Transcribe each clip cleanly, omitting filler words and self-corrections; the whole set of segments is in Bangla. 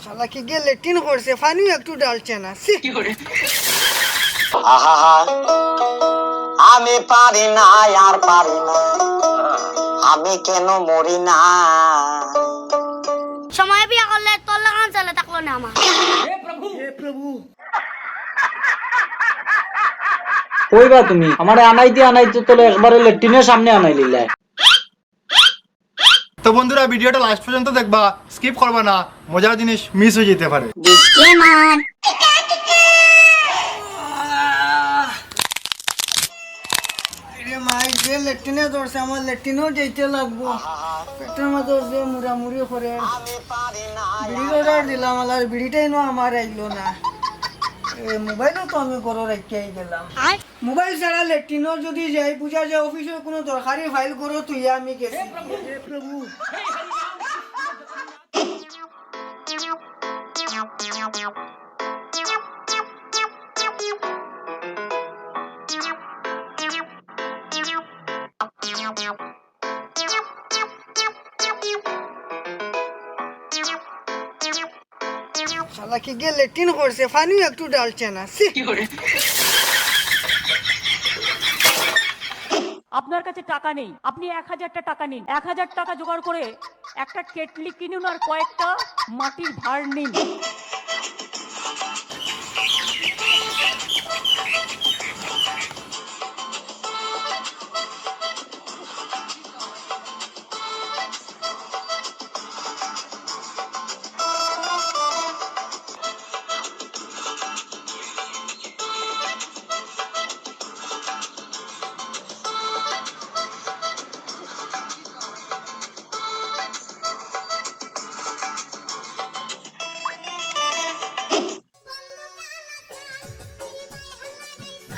শালা কি গিয়ে লেট্রিন করছে, পানিও একটু ডালছে না। আহা আমি পারি না আর পারি না, আমি কেন মরি না। সময় বিয়া করলে তোর লাগান চলে থাকলো না আমার। কইবা তুমি আমারে আনাইতে তোলে একবারে লেট্রিনের সামনে আনাই লিলা। তো বন্ধুরা ভিডিওটা লাস্ট পর্যন্ত দেখবা, স্কিপ করবা না, মজার জিনিস মিস হয়ে যেতে পারে। মাই যে লেট্রিনে ধরছে, আমার লেট্রিনও যেতে লাগবো। পেটের মধ্যে যে মুড়ামুড়ি করে বিড়ির অর্ডার দিলাম, আর বিড়িটাই নো আমার আইলো না। মোবাইলও তো আমি ঘরে রেখে গেলাম। মোবাইল ছাড়া লেট্রিনও যদি যাই, বুঝা যায় অফিসের কোনো দরকারি ফাইল করো তুই আমি গেছি। প্রভু শালা কি গিয়ে লেট্রিন করছে, পানিও একটু ডালছে না। আপনার কাছে টাকা নেই, আপনি 1000টা টাকা নিন, 1000 টাকা জোগাড় করে একটা কেটলি কিনুন আর কয়েকটা মাটির ভাঁড় নিন।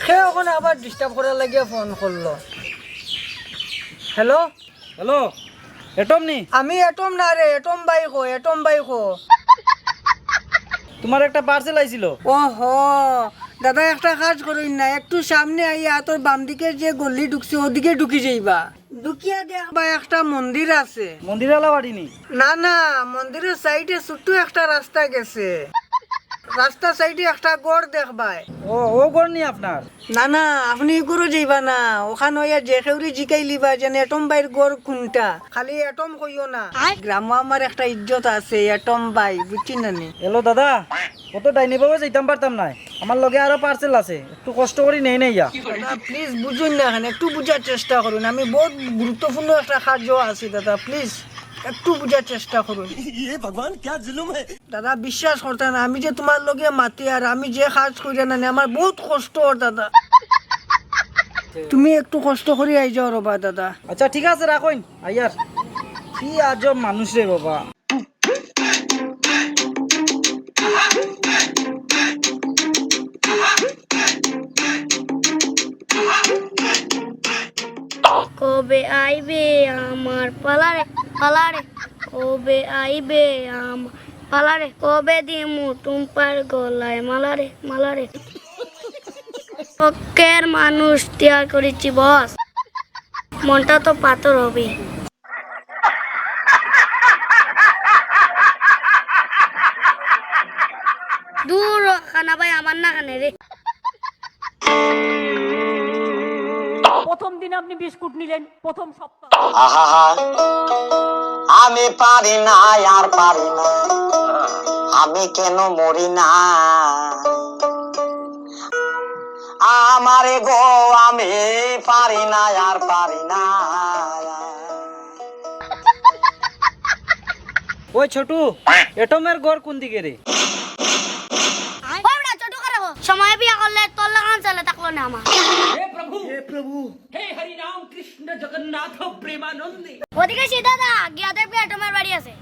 সে ওখানে আবার ডিস্টার্ব করার লাগিয়ে ফোন করলো। হ্যালো হ্যালো এটম নি, আমি এটম না রে, এটম বাইক হো। তোমার একটা পার্সেল আইছিল। ও হো দাদা, একটা কাজ করুন না, একটু সামনে আইয়া তোর বাম দিকে যে গলি ঢুকছে ওদিকে ঢুকি যাইবা। ঢুকিয়া দেখবা একটা মন্দির আছে। মন্দিরালা বাড়ি নি? না না, মন্দিরের সাইডে ছোট্ট একটা রাস্তা গেছে, রাস্তা সাইডে একটা গড় দেখবাই। ও ঘর নি আপনার? না না, আপনি করে যাইবা না, ওখানে হইয়া যে কেউরি জিকাই লিবা যেন এটম বাইর গড় কোনটা। খালি এটম কইও না, গ্রামে আমার একটা ইজ্জত আছে, এটম বাই, বুঝছি না নি? হ্যালো দাদা, কত ডাইনি বাবু যাইতাম পারতাম না, আমার লগে আরো পার্সেল আছে, একটু কষ্ট করি নেই ইয়া। দাদা প্লিজ বুঝুন না, এখানে একটু বুঝার চেষ্টা করুন, আমি বহুত গুরুত্বপূর্ণ একটা কাজ আছে দাদা, প্লিজ একটু বুঝার চেষ্টা করুন। ভগবান ক্যা জুলুম হ্যায়। দাদা বিশ্বাস করতে না, আমি যে তোমার লগে মাতি আর আমি যে কাজ করি না, আমার বহুত কষ্ট ওর দাদা, তুমি একটু কষ্ট করে আই যাও রবা দাদা। আচ্ছা ঠিক আছে রাখুন আইয়ার, কি আজব মানুষ রে বাবা। কবে আইবে আমার পালারে পালারে, কবে আইবে আমার পালারে, কবে দিমু টুম্পার গলায় মালারে মালারে। পক্ষের মানুষ তৈরি করেছি বস, মনটা তো পাথর হবে। দূর খানা ভাই, আমার না খানে রে। প্রথম দিন আপনি বিস্কুট নিলেন, প্রথম সপ্তাহ। আহা আমি পারি না আর পারি না, আমি কেন মরি না। আমারে গো আমি পারি না আর পারি না। ওই ছোটু, এটমের ঘর কোন দিকে রে? ছোট করে সময় বিয়া করলে তোর লাগান চলে থাকলো না আমার। ওদিকে সিধা দা গিয়া দেখবি এটমের বাড়ি আছে।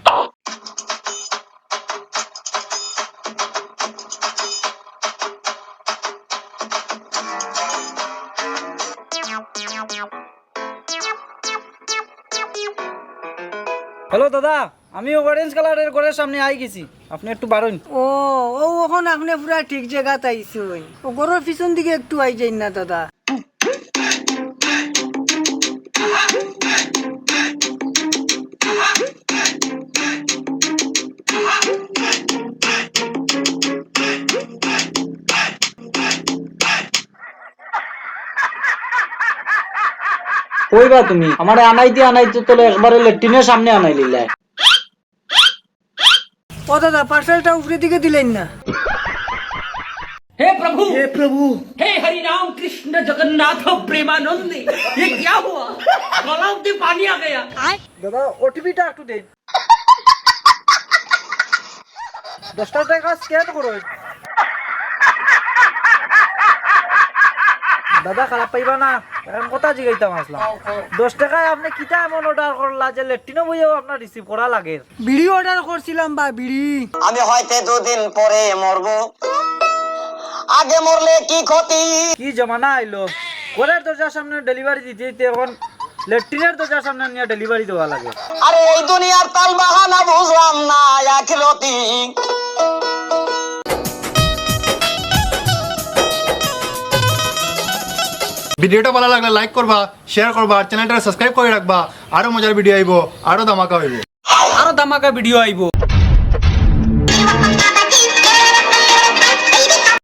হ্যালো দাদা, আমি অরেঞ্জ কালারের ঘরের সামনে আই গেছি, আপনি একটু বাড়ুন। ও ও ওখান আপনি পুরা ঠিক জায়গাতে আইসুন, ও গরুর পিছন দিকে একটু আই যাই না দাদা। কইবা তুমি আমারে আনাইতে আনাইতে তো একবারে লেট্রিনের সামনে আনাই লিলাই। ও দাদা পার্সেলটা উপরে দিকে দিলেন না। हे प्रभु হে প্রভু, हे हरि राम कृष्ण जगन्नाथ प्रेमानंद ये क्या हुआ गला में पानी आ गया দাদা ওটিপিটা একটু দেন। 10 টাকা স্ক্যান করো। দাদা খারাপ পাইবা না, এখন কথা জিগাইতাম আসলাম। 10 টাকায় আপনি কিটা এমন অর্ডার করলা যে লেট্রিনও বইও আপনার রিসিভ করা লাগে? বিড়ি অর্ডার করছিলাম বা বিড়ি। আমি হয়তো 2 দিন পরে মরবো, আগে মরলে কি ক্ষতি? কি জমানা আইলো, ঘরের দরজার সামনে ডেলিভারি দিতে দিতে এখন লেট্রিনের দরজার সামনে নিয়ে ডেলিভারি দেওয়া লাগে। আরে এই দুনিয়ার তাল বাহানা বুঝলাম না আখিরতি। ভিডিওটা ভালো লাগলে লাইক করবা, শেয়ার করবা, আর চ্যানেলটা সাবস্ক্রাইব করে রাখবা। আরো মজার ভিডিও আইবো, আরো ধামাকা হইব। আরো ধামাকা ভিডিও আইবো।